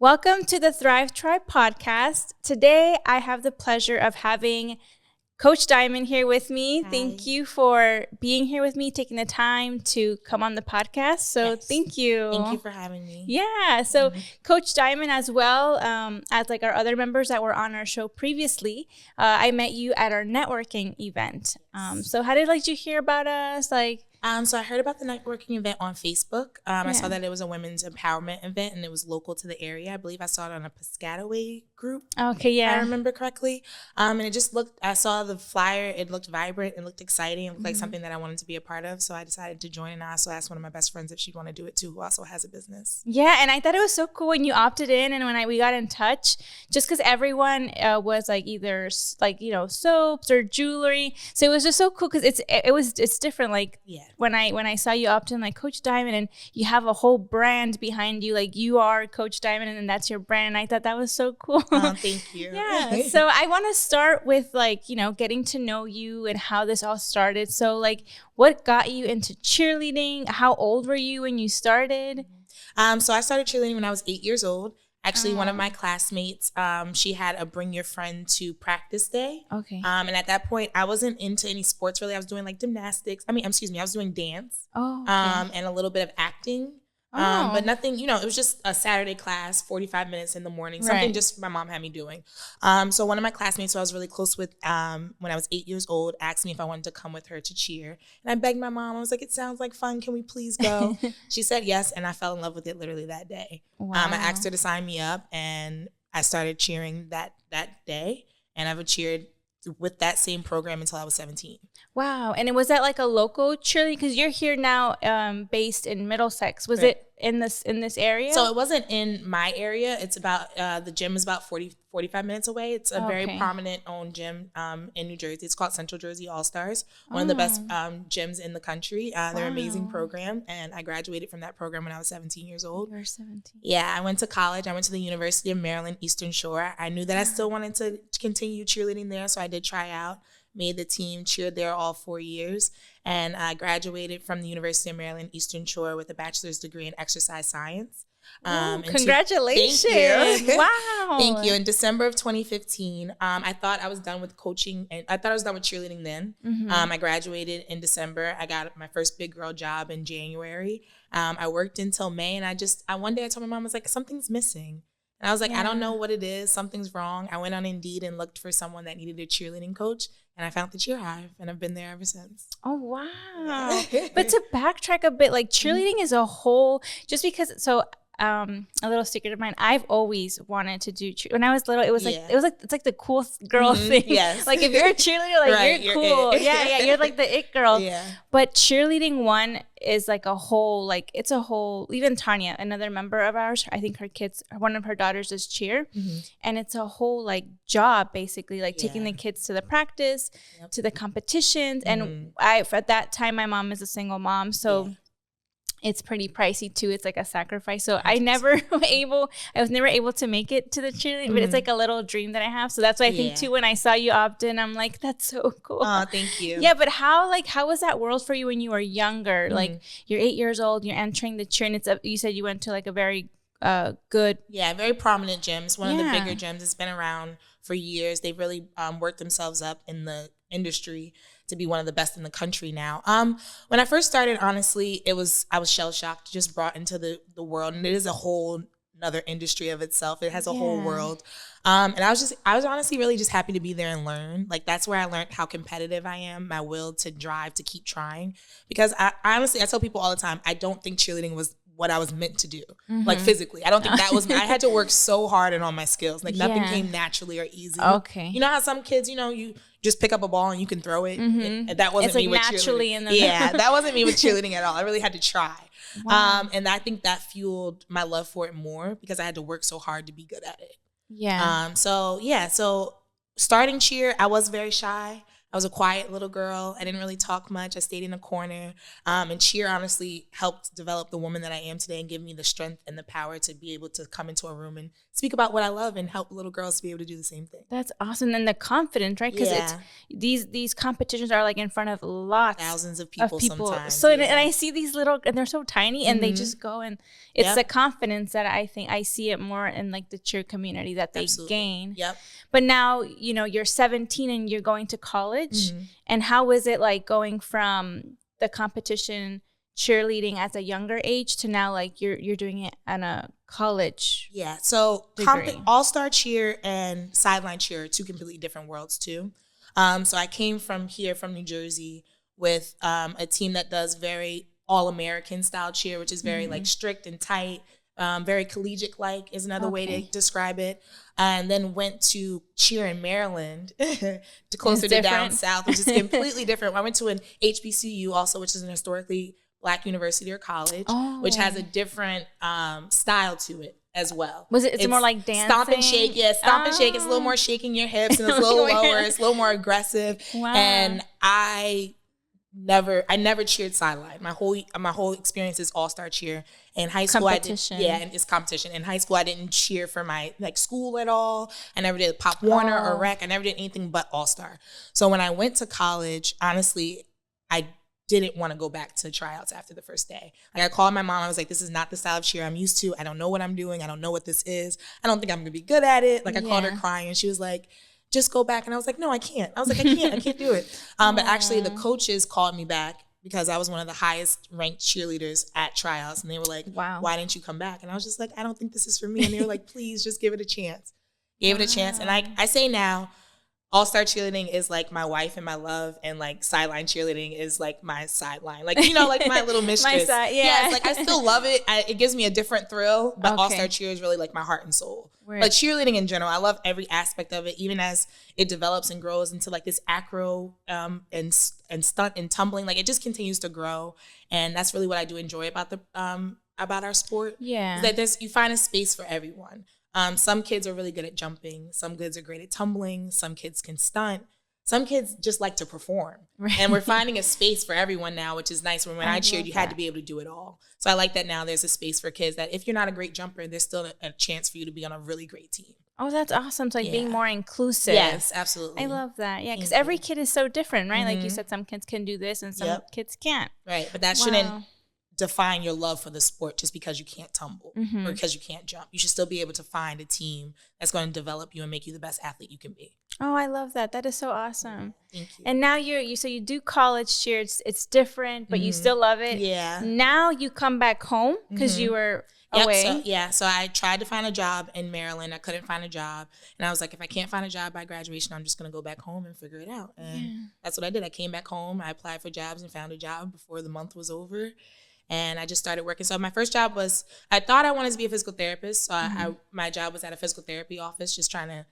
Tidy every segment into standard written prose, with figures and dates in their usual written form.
Welcome to the Thrive Tribe podcast. Today, I have the pleasure of having Coach Diamond here with me. Hi. Thank you for being here with me, taking the time to come on the podcast. So Yes. thank you. Thank you for having me. Yeah. So Coach Diamond, as well as like our other members that were on our show previously, I met you at our networking event. So how did you hear about us? So I heard about the networking event on Facebook. I saw Yeah. that it was a women's empowerment event and it was local to the area. I believe I saw it on a Piscataway group. Okay, If I yeah. remember correctly. And it just I saw the flyer. It looked vibrant. It looked exciting. It looked like something that I wanted to be a part of. So I decided to join, and I also asked one of my best friends if she'd want to do it too, who also has a business. Yeah, and I thought it was so cool when you opted in and when we got in touch, just because everyone was either soaps or jewelry, so it was just so cool because it's different. Yeah. When I saw you opt in, Coach Diamond, and you have a whole brand behind you, you are Coach Diamond, and then that's your brand. And I thought that was so cool. Thank you. Yeah. So I want to start with getting to know you and how this all started. So what got you into cheerleading? How old were you when you started? So I started cheerleading when I was 8 years old. Actually, one of my classmates, she had a bring your friend to practice day. Okay. And at that point, I wasn't into any sports really. I was doing gymnastics. I was doing dance. Oh. Okay. And a little bit of acting. Oh. But nothing, it was just a Saturday class, 45 minutes in the morning, something Right. just my mom had me doing. So one of my classmates who I was really close with when I was 8 years old asked me if I wanted to come with her to cheer. And I begged my mom. I was like, it sounds like fun. Can we please go? She said yes, and I fell in love with it literally that day. Wow. I asked her to sign me up, and I started cheering that day. And I've cheered with that same program until I was 17. Wow. And was that a local cheerleading? Because you're here now, based in Middlesex. Was Right. it in this area? So it wasn't in my area. It's about, the gym is about 45 minutes away. It's a very Okay. prominent owned gym in New Jersey. It's called Central Jersey All-Stars, one of the best gyms in the country. They're an amazing Wow. program, and I graduated from that program when I was 17 years old. You were 17. Yeah, I went to college. I went to the University of Maryland, Eastern Shore. I knew that I still wanted to continue cheerleading there, so I did try out, made the team, cheered there all 4 years, and I graduated from the University of Maryland, Eastern Shore with a bachelor's degree in exercise science. Ooh, And congratulations. Thank you. Wow. Thank you. In December of 2015, I thought I was done with coaching, and I thought I was done with cheerleading then. I graduated in December. I got my first big girl job in January. I worked until May, and one day I told my mom, I was like, something's missing. And I was like, I don't know what it is. Something's wrong. I went on Indeed and looked for someone that needed a cheerleading coach, and I found the Cheer Hive, and I've been there ever since. Oh, wow. But to backtrack a bit, cheerleading is a whole, just because, a little secret of mine, I've always wanted to do when I was little. It was it's the cool girl thing. Yes. If you're a cheerleader, Right, you're you're cool. it. Yeah, you're the it girl. Yeah. But cheerleading one is a whole, it's a whole, even Tanya, another member of ours, I think one of her daughters does cheer. And it's a whole job basically, taking the kids to the practice, to the competitions. And at that time, my mom is a single mom. So it's pretty pricey too. It's a sacrifice. So I was never able to make it to the cheerleading, but it's a little dream that I have. So that's why I think too, when I saw you opt in, I'm like, that's so cool. Oh, thank you. Yeah, but how was that world for you when you were younger? You're 8 years old, you're entering the cheer, and you said you went to a very good. Yeah, very prominent gyms. One of the Yeah. bigger gyms. It's been around for years. They've really worked themselves up in the industry to be one of the best in the country now. When I first started, honestly, I was shell shocked, just brought into the world, and it is a whole another industry of itself. It has a whole world. And I was honestly really just happy to be there and learn. That's where I learned how competitive I am, my will to drive, to keep trying. Because I tell people all the time, I don't think cheerleading was what I was meant to do, physically. I don't think that was me. I had to work so hard and on my skills. Nothing came naturally or easy. Okay. You know how some kids, you just pick up a ball and you can throw it. And that wasn't me with naturally cheerleading. in the That wasn't me with cheerleading at all. I really had to try. Wow. And I think that fueled my love for it more because I had to work so hard to be good at it. Yeah. So starting cheer, I was very shy. I was a quiet little girl. I didn't really talk much. I stayed in a corner. And cheer honestly helped develop the woman that I am today and give me the strength and the power to be able to come into a room and speak about what I love and help little girls to be able to do the same thing. That's awesome. And the confidence, right? Because it's these competitions are like in front of lots, thousands of people. Sometimes. So and I see these little, and they're so tiny, and they just go, and it's the confidence that I think I see it more in like the cheer community that they gain. Yep. But now, you know, you're 17 and you're going to college. And how is it like going from the competition cheerleading as a younger age to now like you're doing it on a college? Yeah. So all-star cheer and sideline cheer are two completely different worlds too. So I came from New Jersey with a team that does very all-American style cheer, which is very like strict and tight. Very collegiate-like is another way to describe it. And then went to cheer in Maryland, to closer to down south, which is completely different. I went to an HBCU also, which is an historically Black university or college, which has a different style to it as well. It's more like dancing? Stomp and shake. Yeah, stomp and shake. It's a little more shaking your hips, and it's a little lower. It's a little more aggressive. Wow. And I never cheered sideline. My whole experience is all-star cheer. In high school, competition. And it's competition. In high school, I didn't cheer for my like school at all. I never did Pop Warner or rec. I never did anything but all-star. So when I went to college, honestly, I didn't want to go back to tryouts after the first day. Like I called my mom. I was like, this is not the style of cheer I'm used to. I don't know what I'm doing. I don't know what this is. I don't think I'm going to be good at it. Like I called her crying, and she was like, just go back. And I was like, no, I can't. I was like, I can't do it. But actually the coaches called me back because I was one of the highest ranked cheerleaders at tryouts. And they were like, wow, why didn't you come back? And I was just like, I don't think this is for me. And they were like, please just give it a chance. Gave it a chance. And I say now, all-star cheerleading is like my wife and my love, and like sideline cheerleading is like my sideline. Like, you know, like my little mistress. It's like I still love it. It gives me a different thrill, but all-star cheer is really like my heart and soul. But cheerleading in general, I love every aspect of it, even as it develops and grows into like this acro and stunt and tumbling. Like it just continues to grow, and that's really what I do enjoy about our sport. Yeah, that you find a space for everyone. Some kids are really good at jumping. Some kids are great at tumbling. Some kids can stunt. Some kids just like to perform. Right. And we're finding a space for everyone now, which is nice. When I cheered, you had to be able to do it all. So I like that now there's a space for kids that if you're not a great jumper, there's still a chance for you to be on a really great team. Oh, that's awesome. So like being more inclusive. Yes, absolutely. I love that. Yeah, because every kid is so different, right? Like you said, some kids can do this and some kids can't. Right, but that shouldn't define your love for the sport just because you can't tumble or because you can't jump. You should still be able to find a team that's going to develop you and make you the best athlete you can be. Oh, I love that. That is so awesome. Thank you. And now you do college cheer. It's different, but you still love it. Yeah. Now you come back home because you were away. So I tried to find a job in Maryland. I couldn't find a job. And I was like, if I can't find a job by graduation, I'm just going to go back home and figure it out. And that's what I did. I came back home. I applied for jobs and found a job before the month was over. And I just started working. So my first job was, I thought I wanted to be a physical therapist. So my job was at a physical therapy office, just trying to,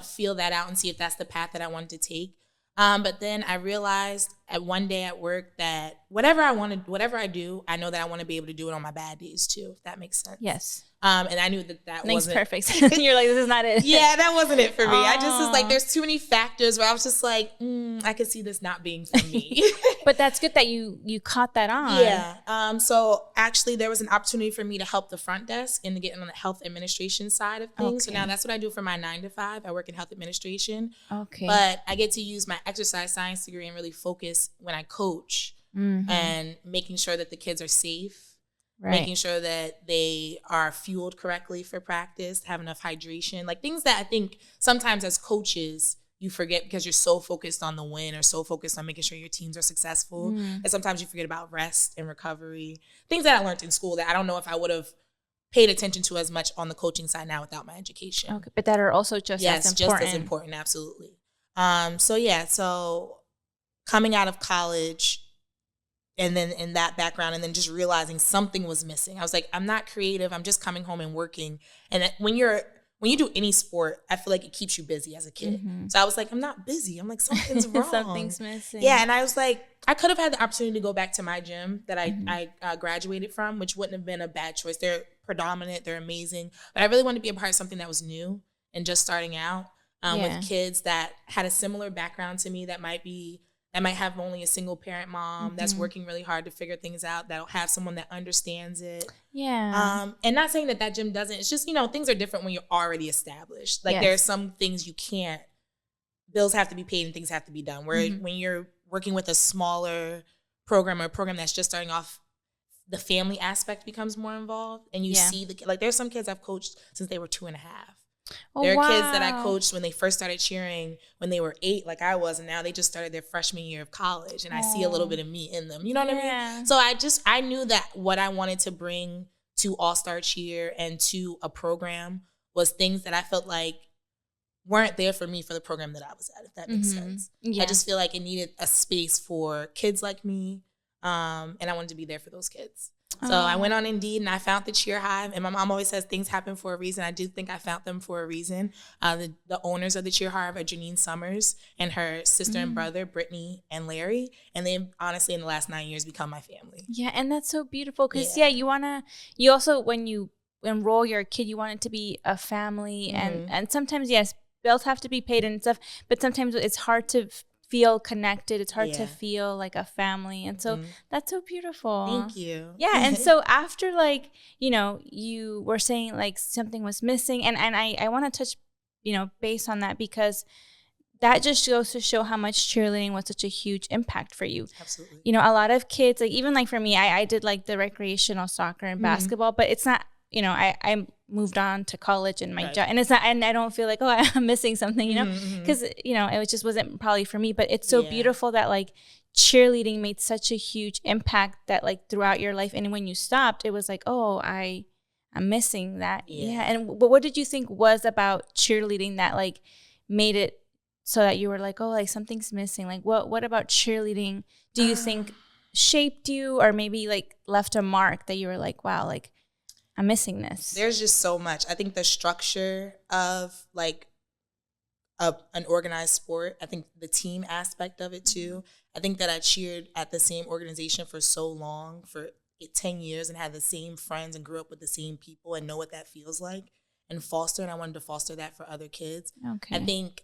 feel that out and see if that's the path that I wanted to take. But then I realized one day at work that whatever I do, I know that I want to be able to do it on my bad days too, if that makes sense. Yes. And I knew that wasn't perfect. You're like, this is not it. Yeah, that wasn't it for me. I just was like, there's too many factors where I was just like, I could see this not being for me. But that's good that you caught that on. Yeah. So actually there was an opportunity for me to help the front desk and to get on the health administration side of things. Okay. So now that's what I do for my 9 to 5. I work in health administration. Okay. But I get to use my exercise science degree and really focus when I coach and making sure that the kids are safe. Right. Making sure that they are fueled correctly for practice, have enough hydration, like things that I think sometimes as coaches you forget because you're so focused on the win or so focused on making sure your teams are successful. And sometimes you forget about rest and recovery, things that I learned in school that I don't know if I would have paid attention to as much on the coaching side now without my education. Okay, but that are also just as important. Just as important, absolutely. So coming out of college, and then in that background, and then just realizing something was missing. I was like, I'm not creative. I'm just coming home and working. And when you do any sport, I feel like it keeps you busy as a kid. So I was like, I'm not busy. I'm like, something's wrong. Something's missing. Yeah, and I was like, I could have had the opportunity to go back to my gym that I graduated from, which wouldn't have been a bad choice. They're predominant. They're amazing. But I really wanted to be a part of something that was new and just starting out. with kids that had a similar background to me that might have only a single parent mom that's working really hard to figure things out, that'll have someone that understands it. Yeah. And not saying that gym doesn't. It's just, things are different when you're already established. Like there are some things you can't, bills have to be paid and things have to be done. Where when you're working with a smaller program or a program that's just starting off, the family aspect becomes more involved, and you see there's some kids I've coached since they were 2.5. There are kids that I coached when they first started cheering when they were 8, like I was, and now they just started their freshman year of college, and I see a little bit of me in them. You know what I mean? So I knew that what I wanted to bring to All-Star Cheer and to a program was things that I felt like weren't there for me for the program that I was at, if that makes sense. I just feel like it needed a space for kids like me, and I wanted to be there for those kids. So I went on Indeed and I found the Cheer Hive. And my mom always says things happen for a reason. I do think I found them for a reason. The owners of the Cheer Hive are Janine Summers and her sister and brother, Brittany and Larry. And they've honestly, in the last 9 years, become my family. Yeah, and that's so beautiful because, you also, when you enroll your kid, you want it to be a family. And sometimes, yes, bills have to be paid and stuff. But sometimes it's hard to feel connected. It's hard to feel like a family. And so that's so beautiful. Thank you. Yeah. And so after you were saying like something was missing, and I want to touch, base on that because that just goes to show how much cheerleading was such a huge impact for you. Absolutely. A lot of kids, like even like for me, I did like the recreational soccer and basketball, but it's not, I moved on to college and my job, and it's not, and I don't feel like, oh, I'm missing something, because, it just wasn't probably for me, but it's so beautiful that like cheerleading made such a huge impact that like throughout your life. And when you stopped, it was like, oh, I'm missing that. Yeah. And but what did you think was about cheerleading that like made it so that you were like, oh, like something's missing? Like what about cheerleading do you think shaped you or maybe like left a mark that you were like, wow, like I'm missing this? There's just so much. I think the structure of like an organized sport, I think the team aspect of it too. I think that I cheered at the same organization for so long, for 10 years, and had the same friends and grew up with the same people and know what that feels like and I wanted to foster that for other kids. Okay. I think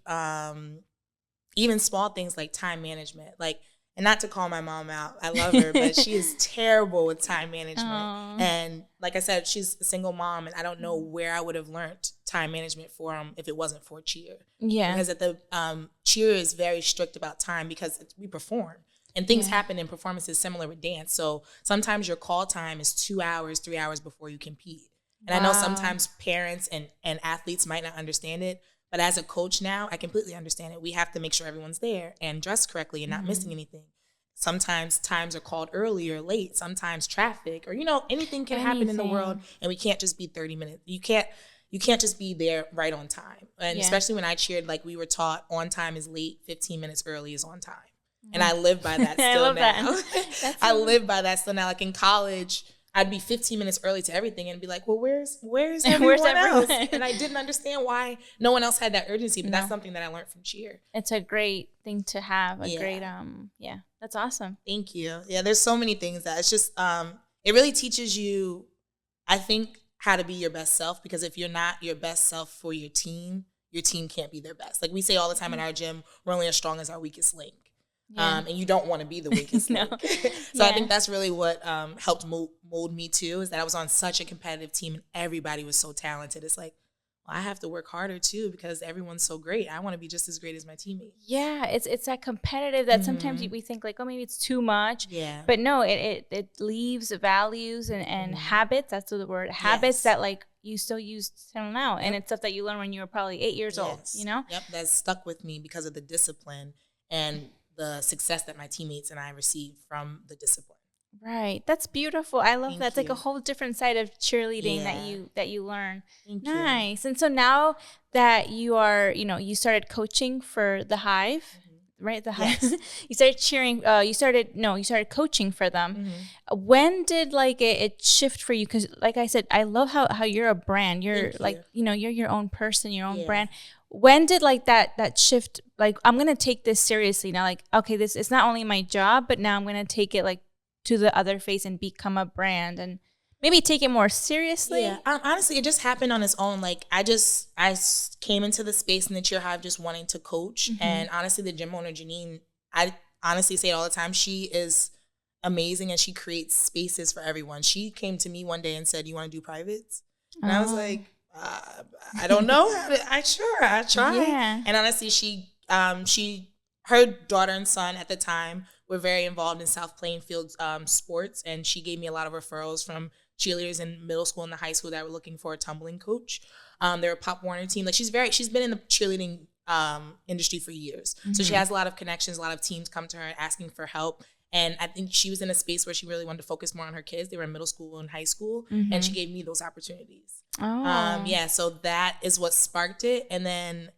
even small things like time management, and not to call my mom out, I love her, but she is terrible with time management. Aww. And like I said, she's a single mom, and I don't know where I would have learned time management if it wasn't for cheer. Yeah. Because at the cheer is very strict about time because we perform. And things happen in performances similar with dance. So sometimes your call time is 2 hours, 3 hours before you compete. And I know sometimes parents and athletes might not understand it, but as a coach now, I completely understand it. We have to make sure everyone's there and dressed correctly and not missing anything. Sometimes times are called early or late. Sometimes traffic or, anything can happen in the world, and we can't just be 30 minutes. You can't just be there right on time. And especially when I cheered, like we were taught on time is late, 15 minutes early is on time. And I live by that still I love now. That. I live by that still now. Like in college, I'd be 15 minutes early to everything and be like, well, where's everyone else? And I didn't understand why no one else had that urgency, but that's something that I learned from cheer. It's a great thing to have, great, that's awesome. Thank you. Yeah, there's so many things that it's just, it really teaches you, I think, how to be your best self, because if you're not your best self for your team can't be their best. Like we say all the time in our gym, we're only as strong as our weakest link. And you don't want to be the weakest link. So I think that's really what helped mold me too, is that I was on such a competitive team and everybody was so talented. It's like, well, I have to work harder too because everyone's so great. I want to be just as great as my teammates. Yeah, it's that competitive that sometimes we think like, oh, maybe it's too much. Yeah. But no, it leaves values and habits. That's the word. Habits that like you still use till now. And it's stuff that you learned when you were probably 8 years old, Yep, that's stuck with me because of the discipline and the success that my teammates and I received from the discipline. Right. That's beautiful. I love Thank that. It's like a whole different side of cheerleading that you learn. Thank nice. And so now that you are, you started coaching for the Hive, right? The Hive. Yes. You started cheering. You started coaching for them. When did like it shift for you? Because like I said, I love how you're a brand. You're like, you're your own person, your own brand. When did like that shift? Like, I'm going to take this seriously now. Like, okay, this is not only my job, but now I'm going to take it like to the other face and become a brand. And maybe take it more seriously? Yeah, honestly, it just happened on its own. Like, came into the space in the Cheer Hive just wanting to coach. And honestly, the gym owner, Janine, I honestly say it all the time. She is amazing and she creates spaces for everyone. She came to me one day and said, "You want to do privates?" And I was like, I don't know. I try. Yeah. And honestly, her daughter and son at the time were very involved in South Plainfield sports, and she gave me a lot of referrals from cheerleaders in middle school and the high school that were looking for a tumbling coach. They were a Pop Warner team. Like, she's been in the cheerleading industry for years, so she has a lot of connections. A lot of teams come to her asking for help. And I think she was in a space where she really wanted to focus more on her kids. They were in middle school and high school, and she gave me those opportunities. So that is what sparked it. And then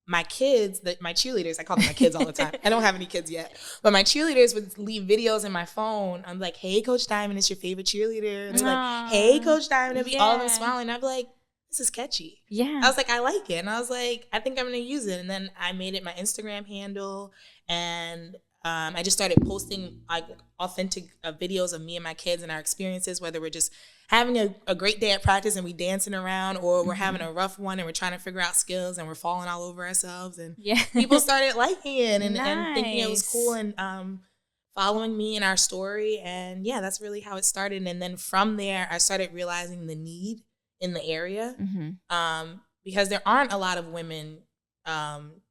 my kids, my cheerleaders, I call them my kids all the time. I don't have any kids yet, but my cheerleaders would leave videos in my phone. I'm like, "Hey, Coach Diamond, it's your favorite cheerleader." And they're like, "Hey, Coach Diamond," and all of them smiling. I'd be like, "This is catchy." Yeah. I was like, I like it. And I was like, I think I'm going to use it. And then I made it my Instagram handle, and I just started posting like authentic videos of me and my kids and our experiences, whether we're just having a great day at practice and we dancing around, or we're having a rough one and we're trying to figure out skills and we're falling all over ourselves. And people started liking it and thinking it was cool and following me and our story. And yeah, that's really how it started. And then from there, I started realizing the need in the area because there aren't a lot of women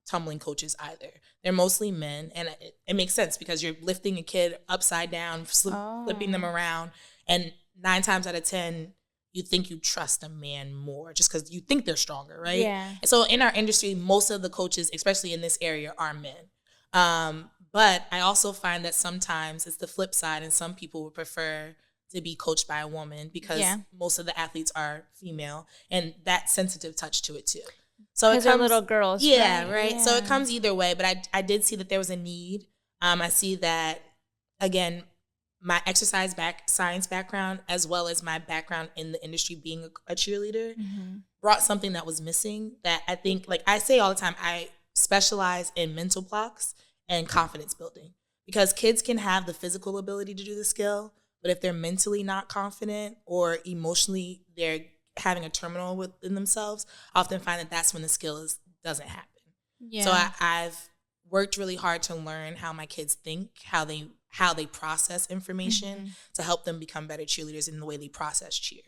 tumbling coaches either. They're mostly men, and it makes sense because you're lifting a kid upside down, flipping them around, and 9 times out of 10, you think you trust a man more just because you think they're stronger, right? Yeah. And so in our industry, most of the coaches, especially in this area, are men. But I also find that sometimes it's the flip side, and some people would prefer to be coached by a woman because most of the athletes are female, and that sensitive touch to it too. So it comes, little girls. Yeah, right. Yeah. So it comes either way, but I did see that there was a need. I see that, again, my science background, as well as my background in the industry being a cheerleader, brought something that was missing that I think, like I say all the time, I specialize in mental blocks and confidence building, because kids can have the physical ability to do the skill, but if they're mentally not confident or emotionally they're having a terminal within themselves, I often find that that's when the skill doesn't happen. Yeah. So I've worked really hard to learn how my kids think, how they process information to help them become better cheerleaders in the way they process cheer.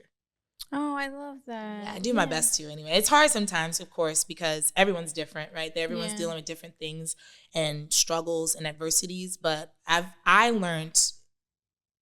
Oh, I love that. Yeah, I do my best to anyway. It's hard sometimes, of course, because everyone's different, right? Everyone's dealing with different things and struggles and adversities, but I learned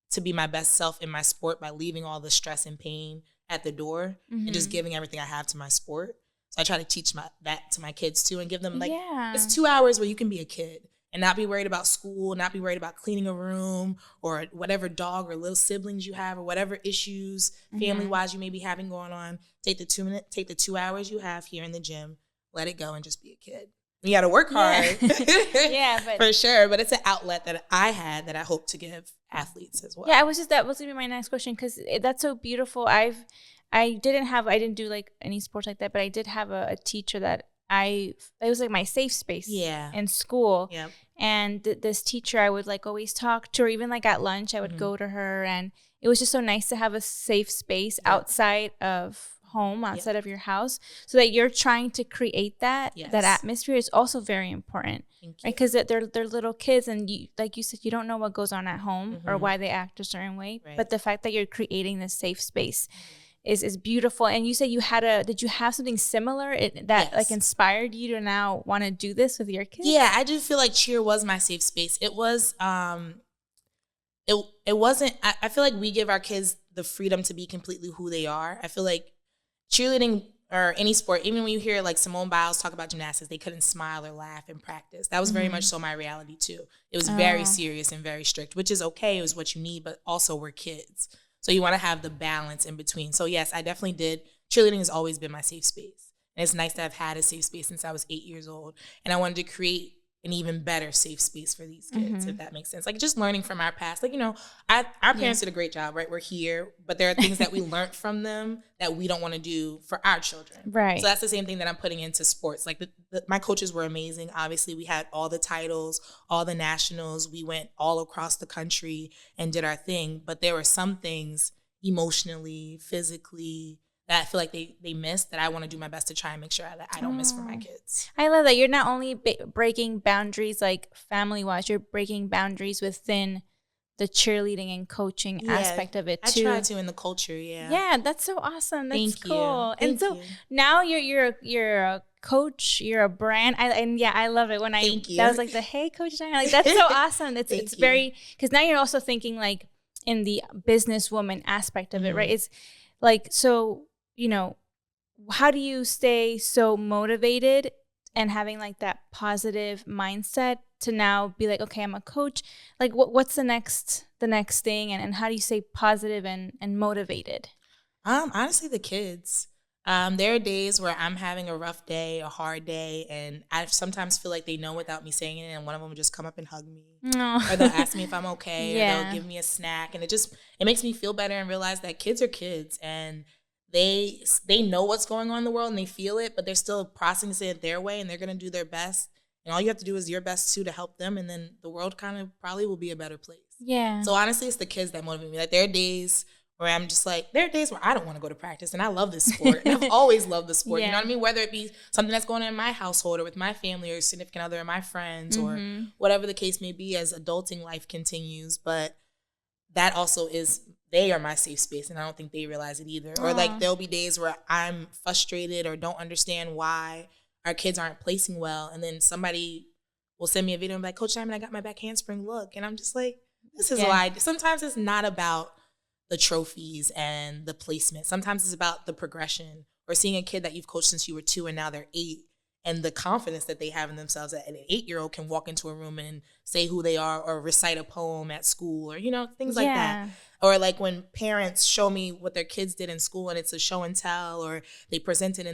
to be my best self in my sport by leaving all the stress and pain at the door and just giving everything I have to my sport. So I try to teach that to my kids too, and give them it's 2 hours where you can be a kid and not be worried about school, not be worried about cleaning a room or whatever dog or little siblings you have or whatever issues family-wise you may be having going on. Take the 2 hours you have here in the gym, let it go and just be a kid. You got to work hard. But for sure. But it's an outlet that I had that I hope to give athletes as well. Yeah, that was going to be my next question, because that's so beautiful. I didn't do like any sports like that, but I did have a teacher that it was like my safe space in school. Yeah. And this teacher I would like always talk to, or even like at lunch I would go to her, and it was just so nice to have a safe space outside of home, outside of your house, so that you're trying to create that atmosphere is also very important, right? Because they're little kids, and you, like you said, you don't know what goes on at home or why they act a certain way, but the fact that you're creating this safe space is beautiful. And you said did you have something similar that like inspired you to now want to do this with your kids? Yeah, I do feel like cheer was my safe space. It was it wasn't, I feel like we give our kids the freedom to be completely who they are. I feel like cheerleading or any sport, even when you hear like Simone Biles talk about gymnastics, they couldn't smile or laugh in practice. That was very much so my reality too. It was very serious and very strict, which is okay. It was what you need, but also we're kids. So you want to have the balance in between. So yes, I definitely did. Cheerleading has always been my safe space. And it's nice to have had a safe space since I was 8 years old. And I wanted to create an even better safe space for these kids, if that makes sense. Like just learning from our past. Like, our parents did a great job, right? We're here, but there are things that we learned from them that we don't want to do for our children. Right. So that's the same thing that I'm putting into sports. Like my coaches were amazing. Obviously, we had all the titles, all the nationals. We went all across the country and did our thing. But there were some things, emotionally, physically, that I feel like they miss, that I want to do my best to try and make sure that I don't miss for my kids. I love that. You're not only breaking boundaries like family-wise, you're breaking boundaries within the cheerleading and coaching aspect of it too. I try to in the culture, Yeah, that's so awesome. That's cool. Thank you. Now you're a coach, you're a brand. I love it when that was like the hey coach Diana. Like that's so awesome. It's very, because now you're also thinking like in the businesswoman aspect of it, right? It's like, so, you know, how do you stay so motivated and having like that positive mindset to now be like, okay, I'm a coach. Like what's the next thing, and how do you stay positive and motivated? Honestly, the kids. There are days where I'm having a rough day, a hard day, and I sometimes feel like they know without me saying it, and one of them will just come up and hug me. Or they'll ask me if I'm okay, or they'll give me a snack, and it makes me feel better and realize that kids are kids, and they know what's going on in the world and they feel it, but they're still processing it their way, and they're gonna do their best. And all you have to do is your best too to help them, and then the world kind of probably will be a better place. Yeah. So honestly, it's the kids that motivate me. Like there are days where I'm just like, there are days where I don't want to go to practice, and I love this sport. And I've always loved the sport. You know what I mean? Whether it be something that's going on in my household or with my family or significant other or my friends or whatever the case may be as adulting life continues. But that also is, they are my safe space, and I don't think they realize it either. Or like there'll be days where I'm frustrated or don't understand why our kids aren't placing well, and then somebody will send me a video and be like, Coach Diamond, I got my back handspring, look. And I'm just like, this is why. Sometimes it's not about the trophies and the placement. Sometimes it's about the progression, or seeing a kid that you've coached since you were 2 and now they're 8, and the confidence that they have in themselves, that an 8-year-old can walk into a room and say who they are, or recite a poem at school, or, you know, things like that. Or like when parents show me what their kids did in school and it's a show and tell, or they presented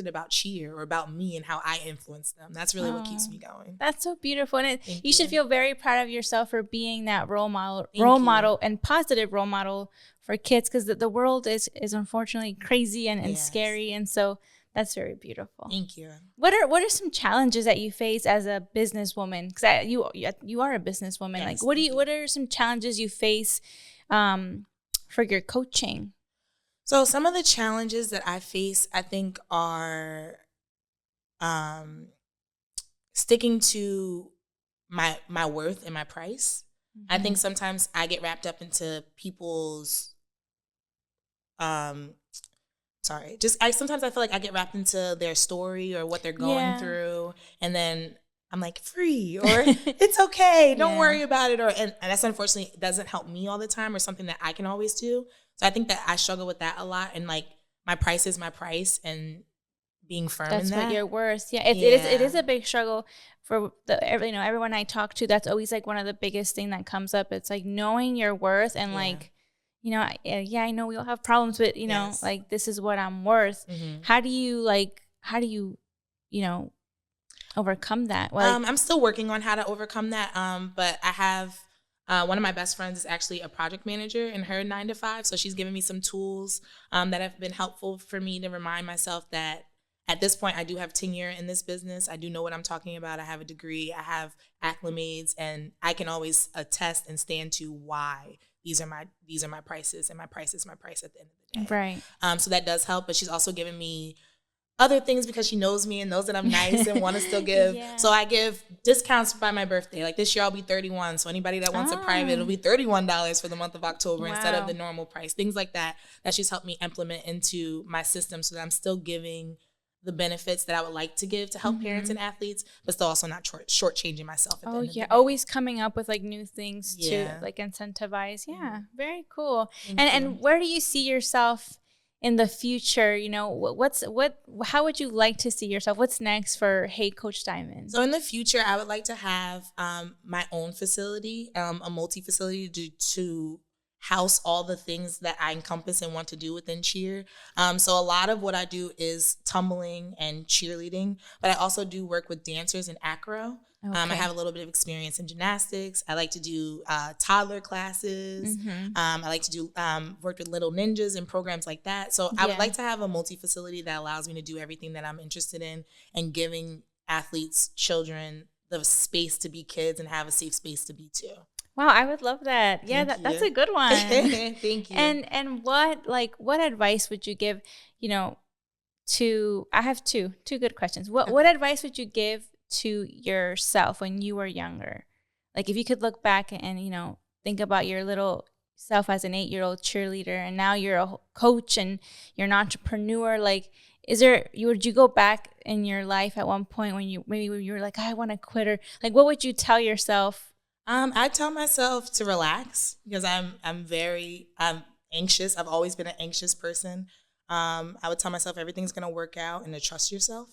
about cheer or about me and how I influenced them. That's really what keeps me going. That's so beautiful. And you should feel very proud of yourself for being that role model and positive role model for kids, because the world is unfortunately crazy and scary. And so that's very beautiful. Thank you. What are some challenges that you face as a businesswoman? Because you are a businesswoman. Yes, like, what are some challenges you face for your coaching? So some of the challenges that I face, I think, are sticking to my worth and my price. I think sometimes I get wrapped up into people's sometimes I feel like I get wrapped into their story or what they're going through, and then I'm like, free, or it's okay, don't worry about it, and that's unfortunately doesn't help me all the time, or something that I can always do. So I think that I struggle with that a lot, and like my price is my price, and being firm in that. That's what you're worth. Yeah, it is a big struggle for everyone I talk to. That's always like one of the biggest thing that comes up. It's like knowing your worth, and like, you know, I know we all have problems, but you know, like, this is what I'm worth. How do you you know, overcome that? Like, I'm still working on how to overcome that. But I have one of my best friends is actually a project manager in her 9 to 5. So she's given me some tools that have been helpful for me to remind myself that at this point I do have tenure in this business. I do know what I'm talking about. I have a degree. I have acclimates, and I can always attest and stand to why these are my prices, and my price is my price at the end of the day. Right. So that does help. But she's also given me other things because she knows me and knows that I'm nice and want to still give. So I give discounts by my birthday. Like this year I'll be 31. So anybody that wants a private, it'll be $31 for the month of October instead of the normal price. Things like that she's helped me implement into my system, so that I'm still giving the benefits that I would like to give to help parents and athletes, but still also not shortchanging myself. At the end of the day. Always coming up with like new things to like incentivize. Yeah, very cool. And where do you see yourself in the future? You know, how would you like to see yourself? What's next for Hey Coach Diamond? So in the future, I would like to have my own facility, a multi-facility to house all the things that I encompass and want to do within cheer. So a lot of what I do is tumbling and cheerleading, but I also do work with dancers and acro. I have a little bit of experience in gymnastics. I like to do toddler classes. I like to do work with little ninjas and programs like that. So I would like to have a multi-facility that allows me to do everything that I'm interested in, and giving athletes, children, the space to be kids and have a safe space to be too. Wow, I would love that. Yeah, that's a good one. Thank you. And what advice would you give, to I have two good questions. What advice would you give to yourself when you were younger? Like if you could look back and, think about your little self as an 8-year-old cheerleader and now you're a coach and you're an entrepreneur, like would you go back in your life at one point when you were like, I want to quit, or like what would you tell yourself? I tell myself to relax because I'm anxious. I've always been an anxious person. I would tell myself everything's gonna work out and to trust yourself.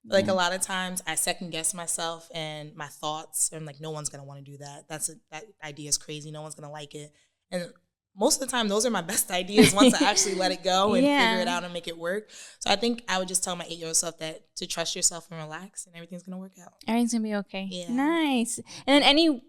But like a lot of times I second guess myself and my thoughts, and like no one's gonna want to do that. That idea is crazy. No one's gonna like it. And most of the time, those are my best ideas once I actually let it go and figure it out and make it work. So I think I would just tell my 8-year-old self that to trust yourself and relax, and everything's gonna work out. Everything's gonna be okay. Yeah. Nice. And then any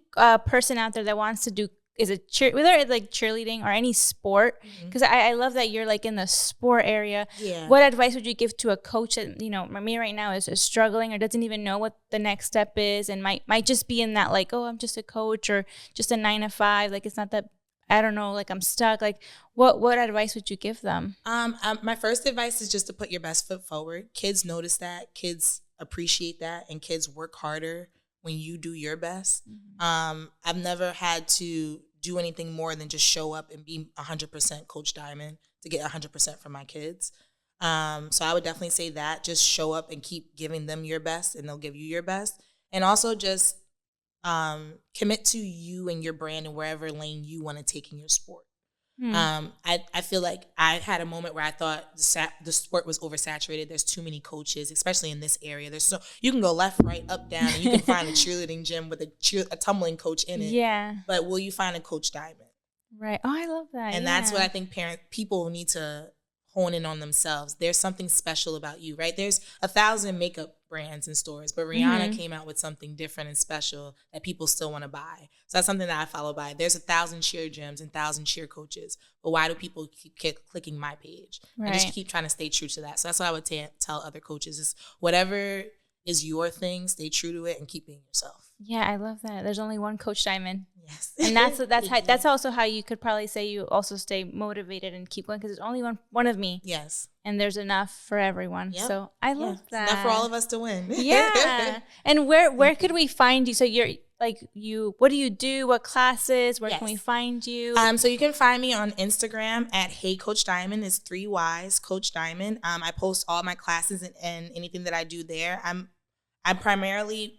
person out there that wants to do whether it's like cheerleading or any sport, because I love that you're like in the sport area. Yeah. What advice would you give to a coach that, me right now is struggling or doesn't even know what the next step is and might just be in that like, oh, I'm just a coach or just a 9 to 5. Like it's not that, I don't know, like I'm stuck. Like what advice would you give them? My first advice is just to put your best foot forward. Kids notice that. Kids appreciate that, and kids work harder when you do your best. I've never had to do anything more than just show up and be 100% Coach Diamond to get 100% from my kids. So I would definitely say that. Just show up and keep giving them your best, and they'll give you your best. And also just commit to you and your brand and wherever lane you want to take in your sport. I feel like I had a moment where I thought the sport was oversaturated. There's too many coaches, especially in this area. You can go left, right, up, down, and you can find a cheerleading gym with a tumbling coach in it. Yeah. But will you find a Coach Diamond? Right. Oh, I love that. And that's what I think people need to hone in on themselves. There's something special about you, right? There's 1,000 makeup brands and stores, but Rihanna came out with something different and special that people still want to buy. So that's something that I follow by. There's 1,000 cheer gyms and 1,000 cheer coaches, but why do people keep clicking my page? Right. And just keep trying to stay true to that. So that's what I would tell other coaches is whatever is your thing, stay true to it and keep being yourself. Yeah, I love that. There's only one Coach Diamond. Yes. And that's also how you could probably say you also stay motivated and keep going, because there's only one of me. Yes. And there's enough for everyone. Yep. So I love that. Enough for all of us to win. Yeah. And where could we find you? So what do you do? What classes? Where can we find you? So you can find me on Instagram at Hey Coach Diamond. It's 3 Ys, Coach Diamond. I post all my classes and anything that I do there. I'm primarily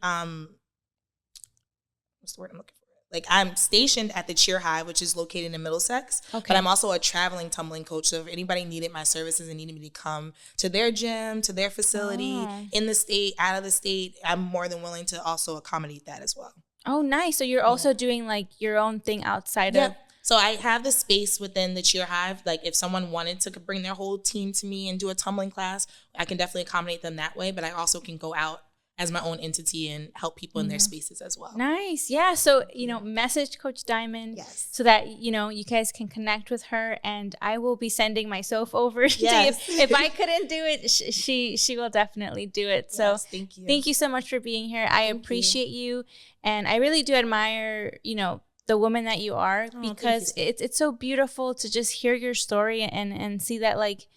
what's the word I'm looking for? Like I'm stationed at the Cheer Hive, which is located in Middlesex. Okay. But I'm also a traveling tumbling coach. So if anybody needed my services and needed me to come to their gym, to their facility, in the state, out of the state, I'm more than willing to also accommodate that as well. Oh, nice. So you're also doing like your own thing outside of. So I have the space within the Cheer Hive. Like if someone wanted to bring their whole team to me and do a tumbling class, I can definitely accommodate them that way. But I also can go out as my own entity and help people in their spaces as well. Nice. Yeah. So, message Coach Diamond so that, you guys can connect with her, and I will be sending myself over to you. If I couldn't do it, she will definitely do it. So thank you. Thank you so much for being here. I appreciate you. And I really do admire, the woman that you are, because it's so beautiful to just hear your story and see that like,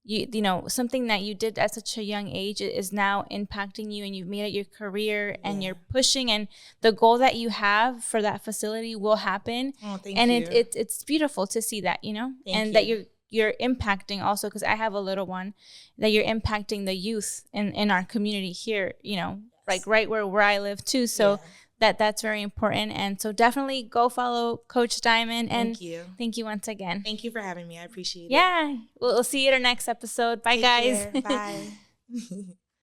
you know, something that you did at such a young age is now impacting you, and you've made it your career, and you're pushing, and the goal that you have for that facility will happen. And it's beautiful to see that, that you're impacting also, because I have a little one, that you're impacting the youth in our community here, like right where I live too. So that's very important. And so definitely go follow Coach Diamond. And thank you once again. Thank you for having me. I appreciate it. Yeah. We'll see you at our next episode. Bye, guys. Bye.